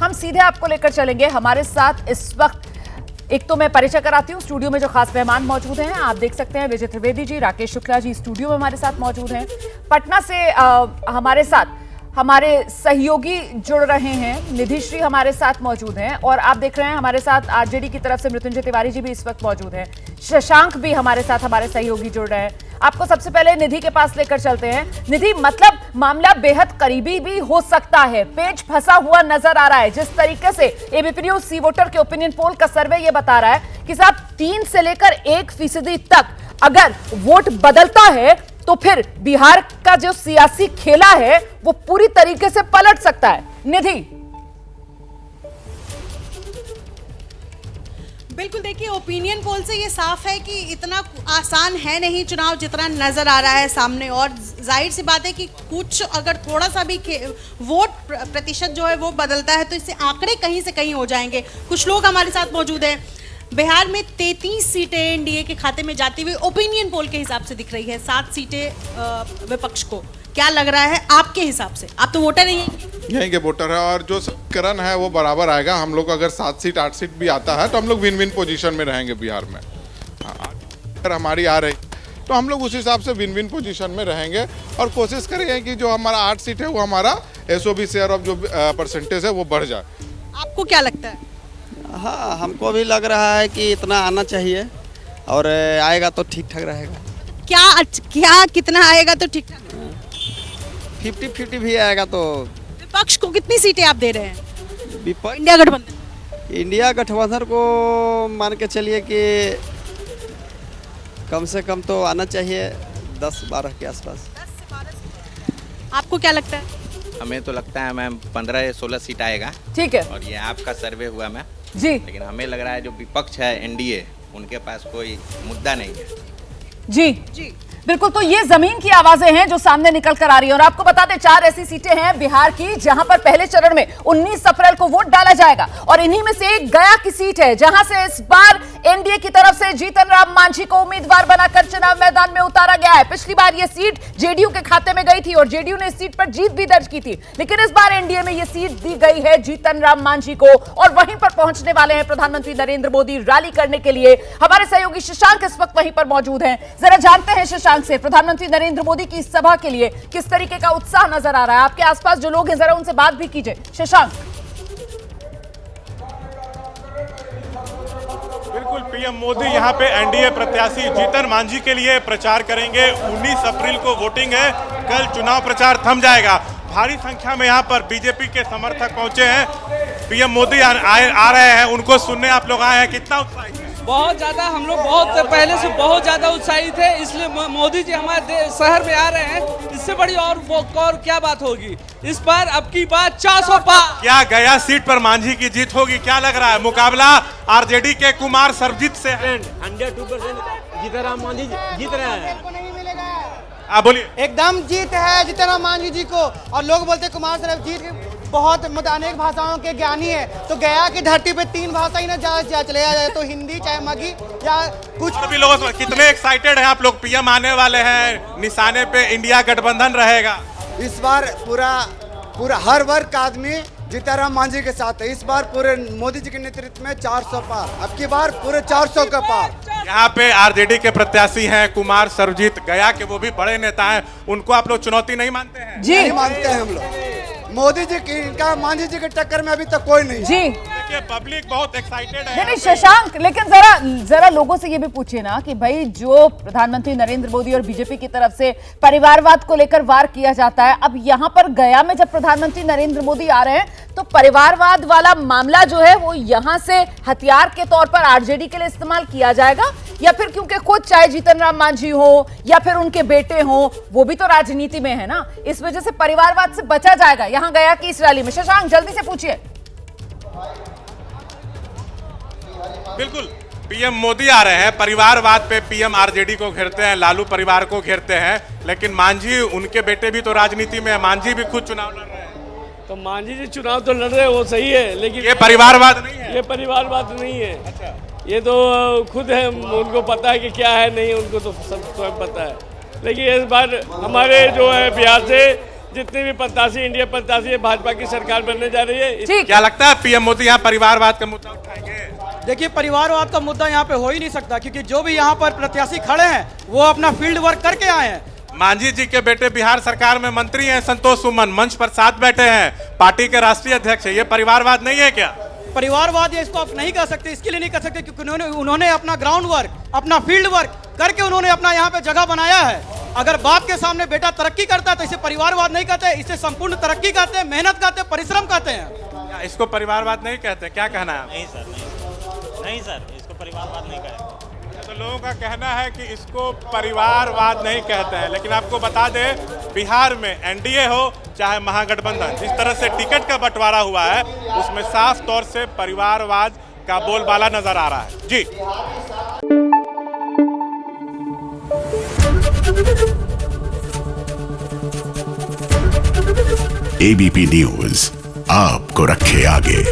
हम सीधे आपको लेकर चलेंगे। हमारे साथ इस वक्त एक तो मैं परिचय कराती हूँ, स्टूडियो में जो खास मेहमान मौजूद हैं आप देख सकते हैं, विजय त्रिवेदी जी, राकेश शुक्ला जी स्टूडियो में हमारे साथ मौजूद हैं। पटना से हमारे साथ हमारे सहयोगी जुड़ रहे हैं, निधि श्री हमारे साथ मौजूद हैं और आप देख रहे हैं हमारे साथ आरजेडी की तरफ से मृत्युंजय तिवारी जी भी इस वक्त मौजूद हैं, शशांक भी हमारे साथ हमारे सहयोगी जुड़ रहे हैं। आपको सबसे पहले निधि के पास लेकर चलते हैं। निधि, मतलब मामला बेहद करीबी भी हो सकता है, पेच फंसा हुआ नजर आ रहा है। जिस तरीके से एबीपी न्यूज सी वोटर के ओपिनियन पोल का सर्वे ये बता रहा है कि साहब 3 से लेकर 1% तक अगर वोट बदलता है तो फिर बिहार का जो सियासी खेला है वो पूरी तरीके से पलट सकता है। निधि, बिल्कुल, देखिए ओपिनियन पोल से ये साफ है कि इतना आसान है नहीं चुनाव जितना नजर आ रहा है सामने। और जाहिर सी बात है कि कुछ अगर थोड़ा सा भी वोट प्रतिशत जो है वो बदलता है तो इससे आंकड़े कहीं से कहीं हो जाएंगे। कुछ लोग हमारे साथ मौजूद हैं। बिहार में 33 सीटें एनडीए के खाते में जाती हुई ओपिनियन पोल के हिसाब से दिख रही है, 7 सीटें विपक्ष को। क्या लग रहा है आपके हिसाब से? आप तो वोटर नहीं हैं। यहीं के वोटर है और जो समीकरण है वो बराबर आएगा। हम लोग अगर 7 सीट 8 सीट भी आता है तो हम लोग विन विन पोजीशन में रहेंगे बिहार में। अगर हमारी आ रही तो हम लोग उस हिसाब से विन विन पोजीशन में रहेंगे और कोशिश करेंगे कि जो हमारा 8 सीट है वो हमारा एसओबी शेयर ऑफ जो परसेंटेज है वो बढ़ जाए। आपको क्या लगता है? हाँ, हमको भी लग रहा है कि इतना आना चाहिए और आएगा तो ठीक ठाक रहेगा। क्या कितना आएगा तो ठीक ठाक? 50-50 भी आएगा तो। विपक्ष को कितनी सीटें आप दे रहे हैं? विपक्ष इंडिया गठबंधन को मान के चलिए कि कम से कम तो आना चाहिए 10-12 के आसपास। 10 से 12। आपको क्या लगता है? हमें तो लगता है मैम 15 या 16 सीट आएगा। ठीक है, और ये आपका सर्वे हुआ मैम जी, लेकिन हमें लग रहा है जो विपक्ष है एनडीए उनके पास कोई मुद्दा नहीं है। जी बिल्कुल। तो ये जमीन की आवाजें हैं जो सामने निकल कर आ रही है और आपको बता दें 4 ऐसी सीटें हैं बिहार की जहां पर पहले चरण में 19 अप्रैल को वोट डाला जाएगा और इन्हीं में से एक गया की सीट है जहां से इस बार एनडीए की तरफ से जीतन राम मांझी को उम्मीदवार बनाकर चुनाव मैदान में उतारा गया है। पिछली बार यह सीट जेडीयू के खाते में गई थी और जेडीयू ने इस सीट पर जीत भी दर्ज की थी, लेकिन इस बार एनडीए में यह सीट दी गई है जीतन राम मांझी को और वहीं पर पहुंचने वाले हैं प्रधानमंत्री नरेंद्र मोदी रैली करने के लिए। हमारे सहयोगी शशांक इस वक्त वहीं पर मौजूद हैं। जरा जानते हैं शशांक से प्रधानमंत्री नरेंद्र मोदी की इस सभा के लिए किस तरीके का उत्साह नजर आ रहा है। आपके आसपास जो लोग हैं जरा उनसे बात भी कीजिए। शशांक। बिल्कुल, पीएम मोदी यहाँ पे एनडीए प्रत्याशी जीतन मांझी के लिए प्रचार करेंगे। 19 अप्रैल को वोटिंग है, कल चुनाव प्रचार थम जाएगा। भारी संख्या में यहाँ पर बीजेपी के समर्थक पहुंचे हैं। पीएम मोदी आ रहे हैं, उनको सुनने आप लोग आए हैं। कितना उत्साहित है? बहुत ज़्यादा, हम लोग बहुत पहले से बहुत ज़्यादा उत्साहित है, इसलिए मोदी जी हमारे शहर में आ रहे हैं। इससे बड़ी और क्या बात होगी। इस बार अब की बात 400 पार। क्या गया सीट पर मांझी की जीत होगी? क्या लग रहा है? मुकाबला आरजेडी के कुमार सर्वजीत से है। 102% जीतन राम मांझी जीत रहे हैं। आप बोलिए। एकदम जीत है जीतन राम मांझी जी को। और लोग बोलते कुमार सर्वजीत बहुत अनेक भाषाओं के ज्ञानी है, तो गया की धरती पे 3 भाषा ही ना चले जाए तो हिंदी चाहे मगी या कुछ भी। लोगों कितने एक्साइटेड हैं आप लोग? पीएम आने वाले हैं, निशाने पे इंडिया गठबंधन रहेगा। इस बार पूरा हर वर्ग का आदमी जीतन राम मांझी के साथ है। इस बार पूरे मोदी जी के नेतृत्व में 400 पार, अब की बार पूरे 400 का पार। यहाँ पे आरजेडी के प्रत्याशी हैं कुमार सर्वजीत, गया के वो भी बड़े नेता हैं, उनको आप लोग चुनौती नहीं मानते हैं? जी नहीं मानते हैं हम लोग। मोदी जी की इनका मांझी जी के टक्कर में अभी तक कोई नहीं। जी देखिए पब्लिक बहुत एक्साइटेड है। नहीं शशांक, लेकिन जरा लोगों से ये भी पूछिए ना कि भाई जो प्रधानमंत्री नरेंद्र मोदी और बीजेपी की तरफ से परिवारवाद को लेकर वार किया जाता है, अब यहाँ पर गया में जब प्रधानमंत्री नरेंद्र मोदी आ रहे हैं तो परिवारवाद वाला मामला जो है वो यहाँ से हथियार के तौर पर आरजेडी के लिए इस्तेमाल किया जाएगा या फिर क्योंकि खुद चाहे जीतन राम मांझी हो या फिर उनके बेटे हो वो भी तो राजनीति में है ना, इस वजह से परिवारवाद से बचा जाएगा यहाँ गया की इस रैली में? शशांक जल्दी से पूछिए। बिल्कुल, पीएम मोदी आ रहे हैं, परिवारवाद पे पीएम आरजेडी को घेरते हैं, लालू परिवार को घेरते हैं, लेकिन मांझी उनके बेटे भी तो राजनीति में है, मांझी भी खुद चुनाव लड़ रहे हैं। तो मांझी जी चुनाव तो लड़ रहे हैं वो सही है, लेकिन ये परिवारवाद नहीं है। ये परिवारवाद नहीं है। अच्छा, ये तो खुद है, उनको पता है कि क्या है नहीं, उनको तो सब स्वयं पता है। लेकिन इस बार हमारे जो है बिहार से जितने भी प्रत्याशी इंडिया प्रत्याशी है, भाजपा की सरकार बनने जा रही है। ठीक क्या लगता है पीएम मोदी यहाँ परिवारवाद का मुद्दा उठाएंगे? देखिए, परिवारवाद का मुद्दा यहाँ पे हो ही नहीं सकता, क्योंकि जो भी यहाँ पर प्रत्याशी खड़े हैं वो अपना फील्ड वर्क करके आए हैं। मांझी जी के बेटे बिहार सरकार में मंत्री हैं, संतोष सुमन मंच पर साथ बैठे हैं, पार्टी के राष्ट्रीय अध्यक्ष है। ये परिवारवाद नहीं है क्या? परिवारवाद ये इसको आप नहीं कह सकते, इसके लिए नहीं कह सकते क्योंकि उन्होंने अपना ग्राउंड वर्क, अपना फील्ड वर्क करके उन्होंने अपना यहाँ पे जगह बनाया है। अगर बाप के सामने बेटा तरक्की करता है तो इसे परिवारवाद नहीं कहते, इसे संपूर्ण तरक्की कहते हैं, मेहनत कहते हैं, परिश्रम कहते हैं। क्या इसको परिवारवाद नहीं कहते? क्या कहना है? नहीं सर, नहीं सर, इसको परिवारवाद नहीं कहते। तो लोगों का कहना है कि इसको परिवारवाद नहीं कहते हैं, लेकिन आपको बता दें बिहार में एनडीए हो चाहे महागठबंधन, जिस तरह से टिकट का बंटवारा हुआ है उसमें साफ तौर से परिवारवाद का बोलबाला नजर आ रहा है। जी एबीपी न्यूज आपको रखे आगे।